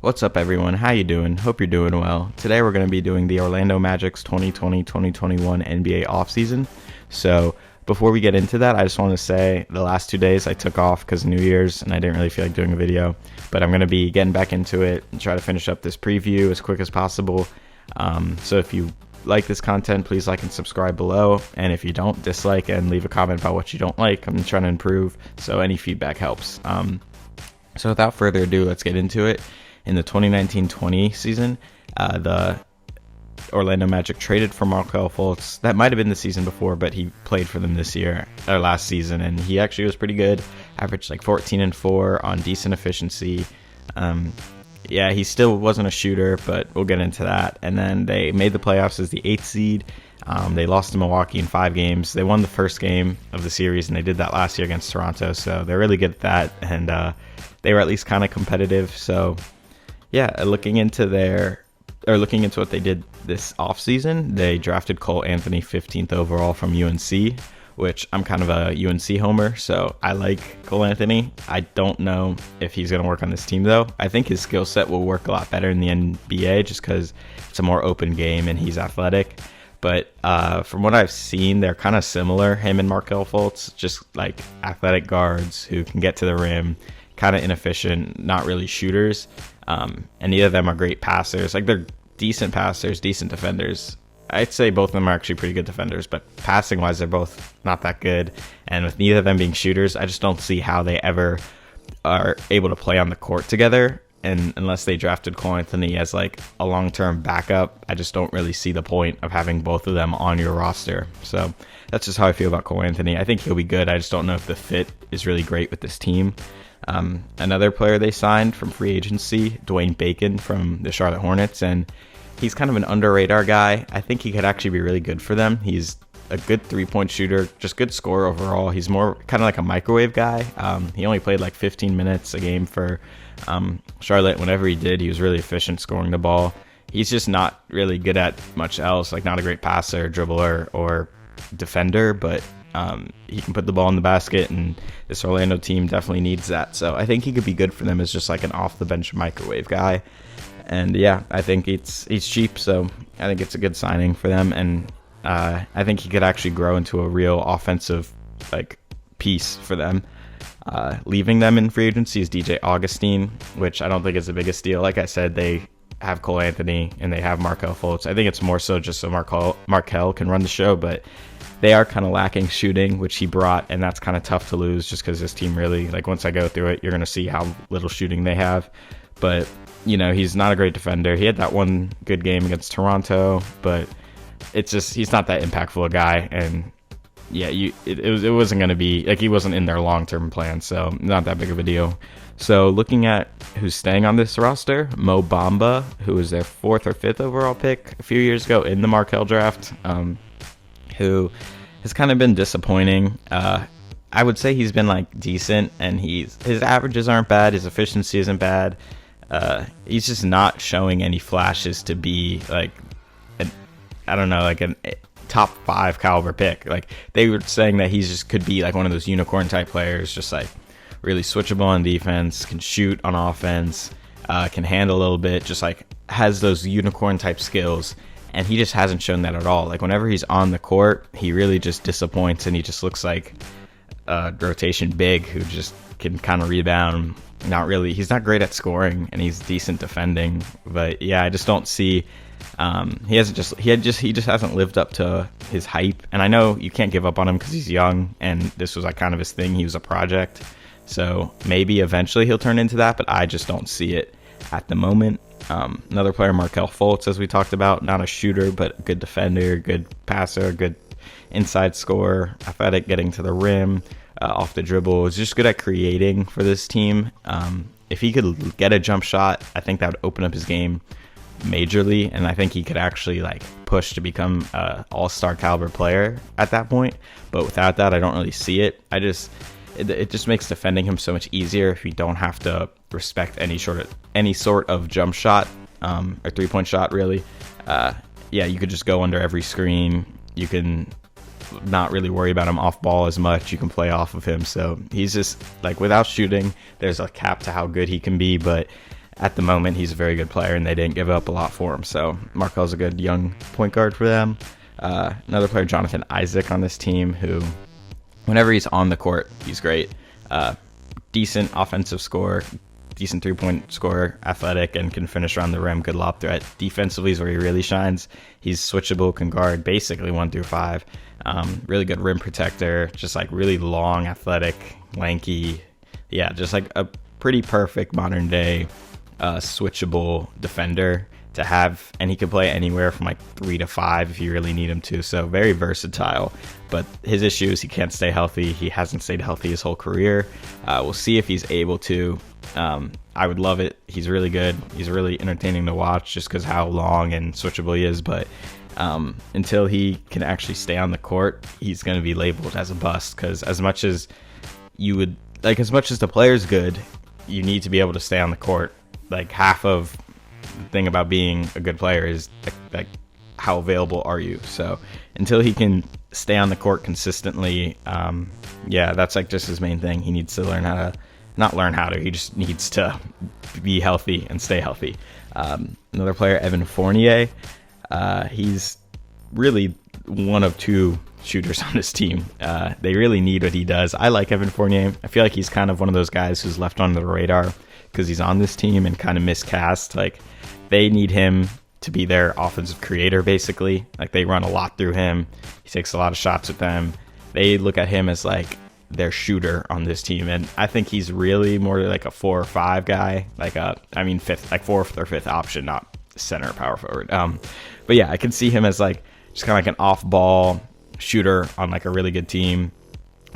What's up, everyone? How you doing? Hope you're doing well. Today we're going to be doing the Orlando Magic's 2020-2021 NBA offseason. So before we get into that, I just want to say the last 2 days I took off because of New Year's and I didn't really feel like doing a video. But I'm going to be getting back into it and try to finish up this preview as quick as possible. So if you like this content, please like and subscribe below. And if you don't, dislike and leave a comment about what you don't like. I'm trying to improve, so any feedback helps. So without further ado, let's get into it. In the 2019-20 season, the Orlando Magic traded for Markelle Fultz. That might have been the season before, but he played for them last season, and he actually was pretty good. Averaged like 14 and 4 on decent efficiency. Yeah, he still wasn't a shooter, but we'll get into that. And then they made the playoffs as the 8th seed. They lost to Milwaukee in 5 games. They won the first game of the series, and they did that last year against Toronto, so they're really good at that, and they were at least kind of competitive. So yeah, looking into what they did this offseason, they drafted Cole Anthony 15th overall from UNC, which I'm kind of a UNC homer, so I like Cole Anthony. I don't know if he's going to work on this team, though. I think his skill set will work a lot better in the NBA just because it's a more open game and he's athletic. But from what I've seen, they're kind of similar, him and Markelle Fultz, just like athletic guards who can get to the rim, kind of inefficient, not really shooters. And neither of them are great passers. Like, they're decent passers, decent defenders. I'd say both of them are actually pretty good defenders, but passing wise, they're both not that good. And with neither of them being shooters, I just don't see how they ever are able to play on the court together. And unless they drafted Cole Anthony as like a long-term backup, I just don't really see the point of having both of them on your roster. So that's just how I feel about Cole Anthony. I think he'll be good. I just don't know if the fit is really great with this team. Another player they signed from free agency, Dwayne Bacon from the Charlotte Hornets, and he's kind of an under-radar guy. I think he could actually be really good for them. He's a good three-point shooter, just good scorer overall. He's more kind of like a microwave guy. He only played like 15 minutes a game for Charlotte. Whenever he did, he was really efficient scoring the ball. He's just not really good at much else, like not a great passer, dribbler, or defender, but he can put the ball in the basket, and this Orlando team definitely needs that. So I think he could be good for them as just like an off-the-bench microwave guy. And yeah, I think he's cheap, so I think it's a good signing for them. And I think he could actually grow into a real offensive like piece for them. Leaving them in free agency is DJ Augustine, which I don't think is the biggest deal. Like I said, they have Cole Anthony and they have Markelle Fultz. I think it's more so just so Markelle can run the show, but they are kind of lacking shooting, which he brought, and that's kind of tough to lose just because this team really, like, once I go through it, you're going to see how little shooting they have. But, you know, he's not a great defender. He had that one good game against Toronto, but it's just, he's not that impactful a guy, and yeah, it wasn't going to be, like, he wasn't in their long-term plan, so not that big of a deal. So looking at who's staying on this roster, Mo Bamba, who was their 4th or 5th overall pick a few years ago in the Markelle draft, who has kind of been disappointing. I would say he's been like decent, and his averages aren't bad, his efficiency isn't bad. He's just not showing any flashes to be like a top 5 caliber pick. Like, they were saying that he's just could be like one of those unicorn type players, just like really switchable on defense, can shoot on offense, can handle a little bit, just like has those unicorn type skills. And he just hasn't shown that at all. Like, whenever he's on the court, he really just disappoints, and he just looks like a rotation big who just can kind of rebound. He's not great at scoring, and he's decent defending. But yeah, I just don't see. He just hasn't lived up to his hype. And I know you can't give up on him because he's young, and this was like kind of his thing. He was a project, so maybe eventually he'll turn into that. But I just don't see it at the moment. Another player, Markelle Fultz, as we talked about, not a shooter, but a good defender, good passer, good inside scorer, athletic, getting to the rim, off the dribble. Is just good at creating for this team. If he could get a jump shot, I think that would open up his game majorly, and I think he could actually like push to become an all-star caliber player at that point. But without that, I don't really see it. It just makes defending him so much easier if you don't have to respect any sort of jump shot or three-point shot, really. Yeah, you could just go under every screen. You can not really worry about him off ball as much. You can play off of him. So he's just like, without shooting, there's a cap to how good he can be. But at the moment, he's a very good player, and they didn't give up a lot for him. So Markel's a good young point guard for them. Another player, Jonathan Isaac, on this team, who, whenever he's on the court, he's great. Decent offensive scorer, decent three-point scorer, athletic, and can finish around the rim, good lob threat. Defensively is where he really shines. He's switchable, can guard basically 1 through 5. Really good rim protector, just like really long, athletic, lanky. Yeah, just like a pretty perfect modern-day switchable defender to have, and he can play anywhere from like 3 to 5 if you really need him to. So very versatile, but his issue is he can't stay healthy. He hasn't stayed healthy his whole career. We'll see if he's able to. I would love it. He's really good. He's really entertaining to watch just because how long and switchable he is. But until he can actually stay on the court, he's going to be labeled as a bust, because as much as the player's good, you need to be able to stay on the court. Like, half of the thing about being a good player is like how available are you. So until he can stay on the court consistently, that's like just his main thing. He needs to he just needs to be healthy and stay healthy. Another player, Evan Fournier, he's really one of 2 shooters on this team. They really need what he does. I like Evan Fournier. I feel like he's kind of one of those guys who's left on the radar because he's on this team and kind of miscast. Like, they need him to be their offensive creator, basically. Like, they run a lot through him. He takes a lot of shots with them. They look at him as their shooter on this team, and I think he's really more like a 4 or 5 guy, fifth, like 4th or 5th option, not center or power forward. But yeah, I can see him as just kind of like an off-ball shooter on a really good team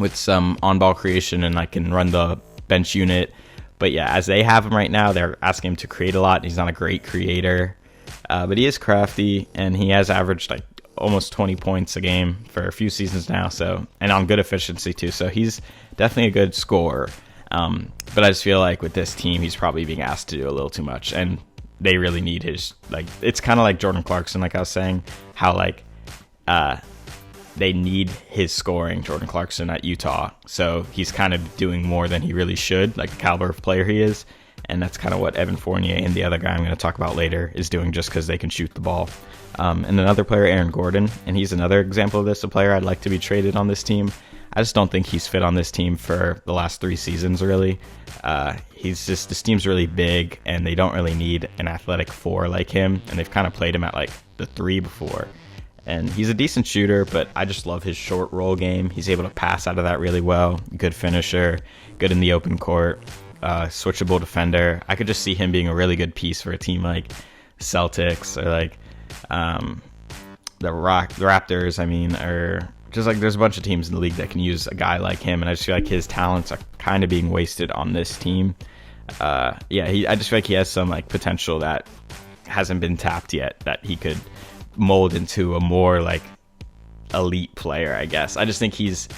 with some on-ball creation, and can run the bench unit. But yeah, as they have him right now, they're asking him to create a lot. He's not a great creator, but he is crafty, and he has averaged almost 20 points a game for a few seasons now. So, and on good efficiency too. So he's definitely a good scorer. But I just feel like with this team, he's probably being asked to do a little too much, and they really need his it's kind of like Jordan Clarkson, like I was saying, how they need his scoring, Jordan Clarkson at Utah. So he's kind of doing more than he really should, like the caliber of player he is. And that's kind of what Evan Fournier and the other guy I'm going to talk about later is doing, just because they can shoot the ball. And another player, Aaron Gordon, and he's another example of this, a player I'd like to be traded on this team. I just don't think he's fit on this team for the last 3 seasons, really. This team's really big, and they don't really need an athletic 4 like him, and they've kind of played him at the 3 before. And he's a decent shooter, but I just love his short roll game. He's able to pass out of that really well. Good finisher, good in the open court, switchable defender. I could just see him being a really good piece for a team like Celtics or the Raptors, or just there's a bunch of teams in the league that can use a guy like him, and I just feel like his talents are kind of being wasted on this team. I just feel like he has some potential that hasn't been tapped yet, that he could mold into a more elite player, I guess. I just think he's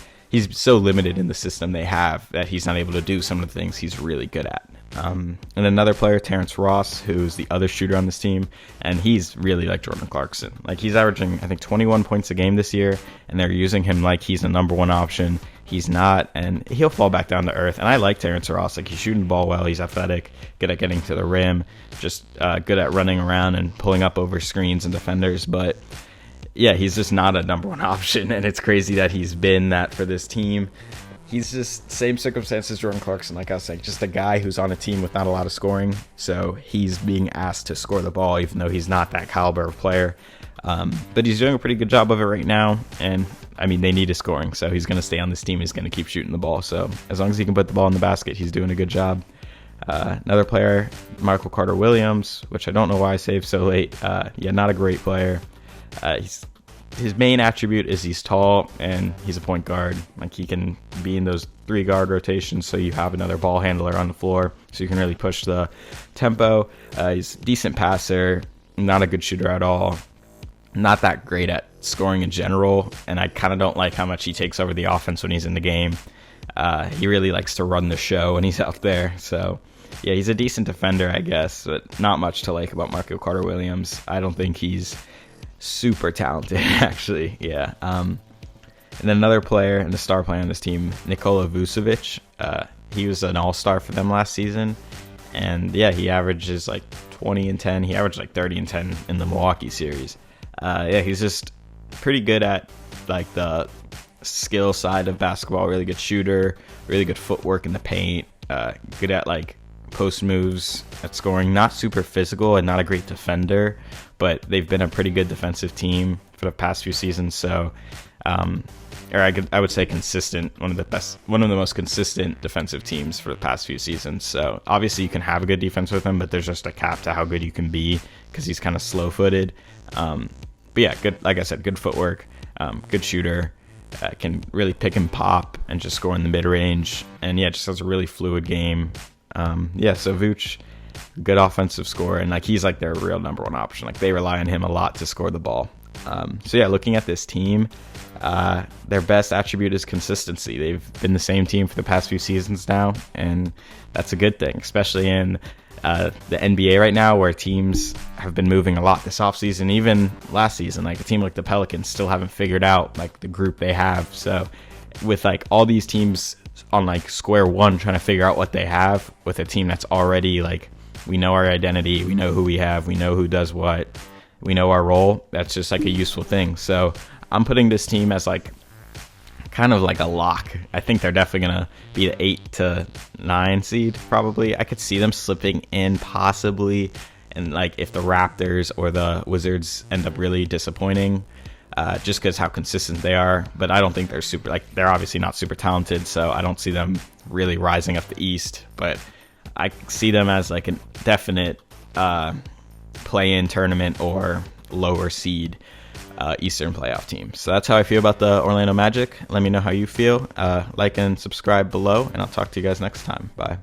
so limited in the system they have that he's not able to do some of the things he's really good at. And another player, Terrence Ross, who's the other shooter on this team, and he's really like Jordan Clarkson. He's averaging, I think, 21 points a game this year, and they're using him like he's the number 1 option. He's not, and he'll fall back down to earth. And I like Terrence Ross. He's shooting the ball well. He's athletic, good at getting to the rim, just good at running around and pulling up over screens and defenders. But yeah, he's just not a number 1 option, and it's crazy that he's been that for this team. He's just same circumstances Jordan Clarkson, like I was saying, just a guy who's on a team with not a lot of scoring. So he's being asked to score the ball, even though he's not that caliber of player. But he's doing a pretty good job of it right now. And they need his scoring. So he's going to stay on this team. He's going to keep shooting the ball. So as long as he can put the ball in the basket, he's doing a good job. Another player, Michael Carter-Williams, which I don't know why I saved so late. Not a great player. His main attribute is he's tall and he's a point guard. He can be in those 3 guard rotations, so you have another ball handler on the floor, so you can really push the tempo. He's a decent passer, not a good shooter at all, not that great at scoring in general, and I kind of don't like how much he takes over the offense when he's in the game. He really likes to run the show when he's out there. So yeah, he's a decent defender, I guess, but not much to like about Michael Carter-Williams. I don't think he's super talented, actually. And then another player, and the star player on this team, Nikola Vucevic. He was an all-star for them last season, And yeah, he averages like 20 and 10. He averaged like 30 and 10 in the Milwaukee series. Yeah, he's just pretty good at like the skill side of basketball. Really good shooter, really good footwork in the paint, good at like post moves, at scoring. Not super physical and not a great defender, but they've been a pretty good defensive team for the past few seasons. So I would say consistent, one of the most consistent defensive teams for the past few seasons. So obviously you can have a good defense with him, but there's just a cap to how good you can be because he's kind of slow-footed. But yeah, good. Like I said, good footwork, good shooter, can really pick and pop and just score in the mid-range. And yeah, just has a really fluid game. So Vooch, good offensive scorer, and like he's like their real number one option. Like they rely on him a lot to score the ball. So yeah, looking at this team, their best attribute is consistency. They've been the same team for the past few seasons now, and that's a good thing, especially in the NBA right now, where teams have been moving a lot this offseason. Even last season, like a team like the Pelicans still haven't figured out like the group they have. So with like all these teams on like square one trying to figure out what they have with a team that's already like, we know our identity, we know who we have, we know who does what, we know our role, that's just like a useful thing. So I'm putting this team as like kind of like a lock. I think they're definitely going to be the 8 to 9 seed probably. I could see them slipping in possibly, and like if the Raptors or the Wizards end up really disappointing, just because how consistent they are. But I don't think they're super, like they're obviously not super talented, so I don't see them really rising up the East. But I see them as like a definite play-in tournament or lower seed Eastern playoff team. So that's how I feel about the Orlando Magic. Let me know how you feel. Like and subscribe below, and I'll talk to you guys next time. Bye.